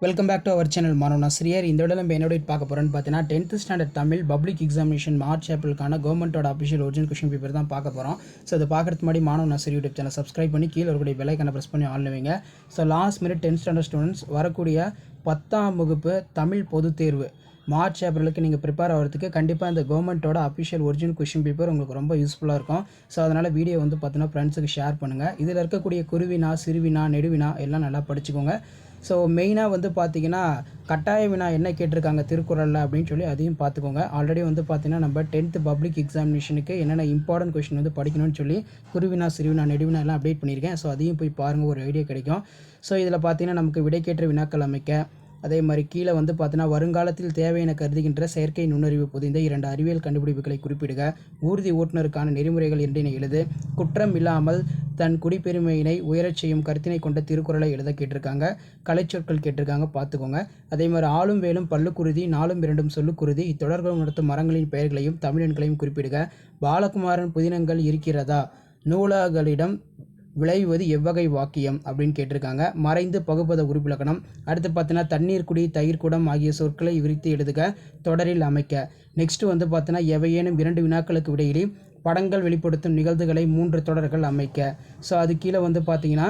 Welcome back to our channel மாணவ நாசிரியர். இந்த விட நம்ம என்னோட பார்க்க போகிறோன்னு பார்த்தீங்கன்னா 10th standard Tamil public examination March ஏப்ரலுக்கான கவர்மெண்ட்டோட அஃபிஷியல் ஒரிஜினல் கொஷின் பேப்பர் தான் பார்க்க போகிறோம். ஸோ அதை பார்க்குறதுக்கு முன்னாடி மாணவ நாசிரியர் யூடியூப் சேனல் சப்ஸ்கிரைப் பண்ணி கீழே வரக்கூடிய பெல் ஐக்கானை ப்ரெஸ் பண்ணி ஆன் வைங்க. So last minute 10th standard students வரக்கூடிய 10ஆம் வகுப்பு தமிழ் பொதுத் தேர்வு மார்ச் ஏப்ரலுக்கு நீங்கள் ப்ரிப்பேர் ஆகிறதுக்கு கண்டிப்பாக இந்த கவர்மெண்ட்டோட அஃபிஷியல் ஒரிஜினல் கொஷின் பேப்பர் உங்களுக்கு ரொம்ப யூஸ்ஃபுல்லாக இருக்கும். ஸோ அதனால் வீடியோ வந்து பார்த்தீங்கன்னா ஃப்ரெண்ட்ஸுக்கு ஷேர் பண்ணுங்கள். இதில் இருக்கக்கூடிய குருவினா, சிறுவினா, நெடுவினா எல்லாம் நல்லா படிச்சுக்கோங்க. ஸோ மெயினாக வந்து பார்த்தீங்கன்னா கட்டாய வினா என்ன கேட்டிருக்காங்க திருக்குறளில் அப்படின்னு சொல்லி அதையும் பார்த்துக்கோங்க. ஆல்ரெடி வந்து பார்த்தீங்கன்னா நம்ம 10th பப்ளிக் எக்ஸாமினேஷனுக்கு என்னென்ன இம்பார்ட்டன்ட் கொஷின் வந்து படிக்கணும்னு சொல்லி குருவினா, சிறுவினா, நெடுவினா எல்லாம் அப்டேட் பண்ணியிருக்கேன். ஸோ அதையும் போய் பாருங்கள், ஒரு ஐடியா கிடைக்கும். ஸோ இதில் பார்த்தீங்கன்னா நமக்கு விடைக்கேற்ற வினாக்கள் அமைக்க, அதே மாதிரி கீழே வந்து பார்த்தீங்கன்னா வருங்காலத்தில் தேவை என கருதுகின்ற செயற்கை நுண்ணறிவு புதிந்த 2 அறிவியல் கண்டுபிடிப்புகளை குறிப்பிடுக, ஊர்தி ஓட்டுநருக்கான நெறிமுறைகள் என்றினை எழுது, குற்றம் இல்லாமல் தன் குடிப்பெருமையினை உயரச் செய்யும் கருத்தினை கொண்ட திருக்குறளை எழுத கேட்டிருக்காங்க. கலைச்சொற்கள் கேட்டிருக்காங்க, பார்த்துக்கோங்க. அதே மாதிரி ஆளும் வேலும் பல்லுக்குருதி, நாலும் இரண்டும் சொல்லுக்குருதி, இத்தொடர்கள் நடத்தும் மரங்களின் பெயர்களையும் தமிழெண்களையும் குறிப்பிடுக, பாலகுமாரன் புதினங்கள் இருக்கிறதா, நூலாகளிடம் விளைவது எவ்வகை வாக்கியம் அப்படின்னு கேட்டிருக்காங்க. மறைந்து பகுப்பத உறுப்பிலக்கணம். அடுத்து பார்த்தீங்கன்னா தண்ணீர் குடி, தயிர் குடம் ஆகிய சொற்களை விரித்து எழுதுக, தொடரில் அமைக்க. நெக்ஸ்ட் வந்து பார்த்தீங்கன்னா எவையேனும் 2 வினாக்களுக்கு விடையிலே படங்கள் வெளிப்படுத்தும் நிகழ்வுகளை 3 தொடர்கள் அமைக்க. ஸோ அது கீழே வந்து பார்த்தீங்கன்னா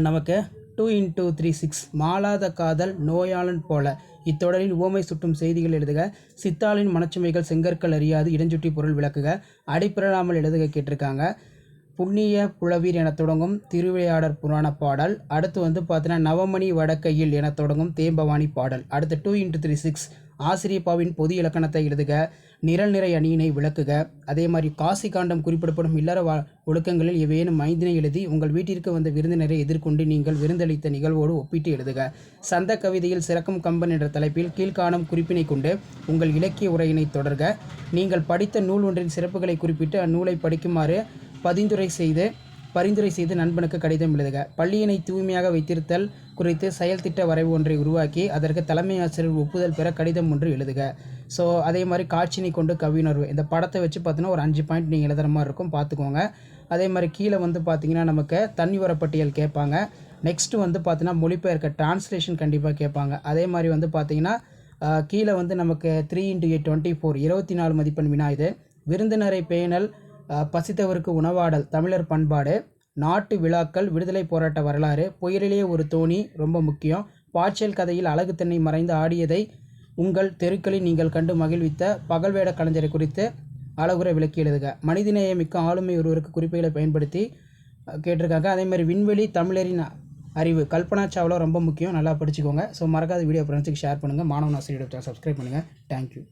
நமக்கு 2x3 6 மாளாத காதல் நோயாளன் போல, இத்தொடரில் உவமை சுட்டும் செய்திகள் எழுதுக, சித்தாளின் மனச்சுமைகள் செங்கற்கள் அறியாது இடஞ்சுட்டி பொருள் விளக்குக, அடிப்பிரலாமல் எழுதுக கேட்டிருக்காங்க. புண்ணிய புலவீர் என தொடங்கும் திருவிளையாடற் புராண பாடல். அடுத்து வந்து பார்த்தீங்கன்னா நவமணி வடக்கையில் என தொடங்கும் தேம்பவாணி பாடல். அடுத்து 2x3 6 ஆசிரியப்பாவின் பொது இலக்கணத்தை எழுதுக, நிரல் நிறை அணியினை விளக்குக. அதே மாதிரி காசி காண்டம் குறிப்பிடப்படும் இல்லற ஒழுக்கங்களில் எவையேனும் 5 எழுதி உங்கள் வீட்டிற்கு வந்த விருந்தினரை எதிர்கொண்டு நீங்கள் விருந்தளித்த நிகழ்வோடு ஒப்பிட்டு எழுதுக. சந்த கவிதையில் சிறக்கும் கம்பன் என்ற தலைப்பில் கீழ்காணும் குறிப்பினை கொண்டு உங்கள் இலக்கிய உரையினை தொடர்க. நீங்கள் படித்த நூல் ஒன்றின் சிறப்புகளை குறிப்பிட்டு அந்நூலை படிக்குமாறு பரிந்துரை செய்து நண்பனுக்கு கடிதம் எழுதுக. பள்ளியினை தூய்மையாக வைத்திருத்தல் குறித்து செயல் திட்ட வரைவு ஒன்றை உருவாக்கி அதற்கு தலைமை ஆசிரியர் ஒப்புதல் பெற கடிதம் ஒன்று எழுதுக. ஸோ அதே மாதிரி காட்சினை கொண்டு கவியுணர்வு. இந்த படத்தை வச்சு பார்த்தீங்கன்னா ஒரு 5 பாயிண்ட் நீங்கள் எழுதுகிற மாதிரி இருக்கும், பார்த்துக்கோங்க. அதே மாதிரி கீழே வந்து பார்த்தீங்கன்னா நமக்கு தண்ணி வரப்பட்டியல் கேட்பாங்க. நெக்ஸ்ட் வந்து பார்த்தீங்கன்னா மொழிபெயர்க்க டிரான்ஸ்லேஷன் கண்டிப்பாக கேட்பாங்க. அதே மாதிரி வந்து பார்த்தீங்கன்னா கீழே வந்து நமக்கு 3x8 24 24 மதிப்பெண் வினா இது. விருந்தினரை பேணல், பசித்தவருக்கு உணவாடல், தமிழர் பண்பாடு, நாட்டு விழாக்கள், விடுதலை போராட்ட வரலாறு, புயலிலே ஒரு தோணி ரொம்ப முக்கியம், பாய்ச்சல் கதையில் அழகு தன்னை மறைந்து ஆடியதை உங்கள் தெருக்களில் நீங்கள் கண்டு மகிழ்வித்த பகல்வேட கலைஞரை குறித்து அழகுரை விளக்கி எழுதுக. மனிதநேயமிக்க ஆளுமை ஒருவருக்கு குறிப்புகளை பயன்படுத்தி கேட்டிருக்காங்க. அதே மாதிரி விண்வெளி தமிழரின் அறிவு, கல்பனா சாவ்லா ரொம்ப முக்கியம், நல்லா படிச்சுக்கோங்க. ஸோ மறக்காத வீடியோ ஃப்ரெண்ட்ஸுக்கு ஷேர் பண்ணுங்கள். மாணவன் ஆசிரியர் சப்ஸ்கிரைப் பண்ணுங்கள். தேங்க்யூ.